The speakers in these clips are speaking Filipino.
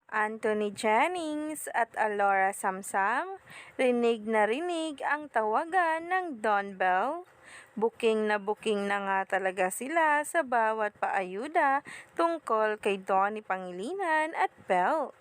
Anthony Jennings at Alora Samsam, rinig na rinig ang tawagan ng Don Bell. Booking na nga talaga sila sa bawat paayuda tungkol kay Donnie Pangilinan at Bell.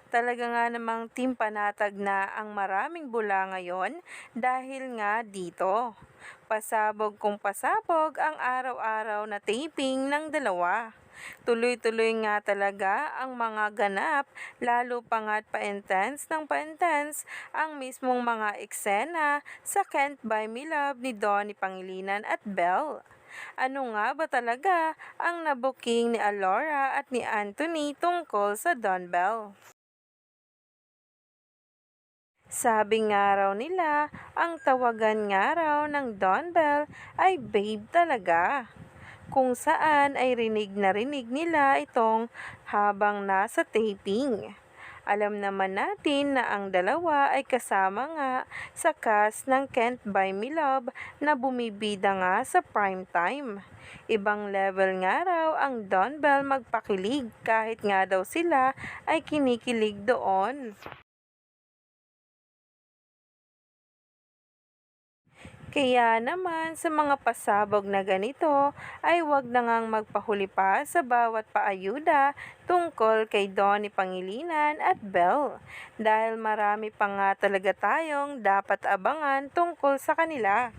Talaga nga namang team panatag na ang maraming bula ngayon dahil nga dito. Pasabog kung pasabog ang araw-araw na taping ng dalawa. Tuloy-tuloy nga talaga ang mga ganap, lalo pa nga't pa-intense ng pa-intense ang mismong mga eksena sa Can't Buy Me Love ni Donnie Pangilinan at Belle. Ano nga ba talaga ang nabuking ni Alora at ni Anthony tungkol sa Don Bell? Sabi nga raw nila, ang tawagan nga raw ng Don Bell ay babe talaga. Kung saan ay rinig na rinig nila itong habang nasa taping. Alam naman natin na ang dalawa ay kasama nga sa cast ng Can't Buy Me Love na bumibida nga sa prime time. Ibang level nga raw ang Don Bell magpakilig kahit nga daw sila ay kinikilig doon. Kaya naman sa mga pasabog na ganito ay wag na ngang magpahuli pa sa bawat paayuda tungkol kay Donnie Pangilinan at Belle dahil marami pa nga talaga tayong dapat abangan tungkol sa kanila.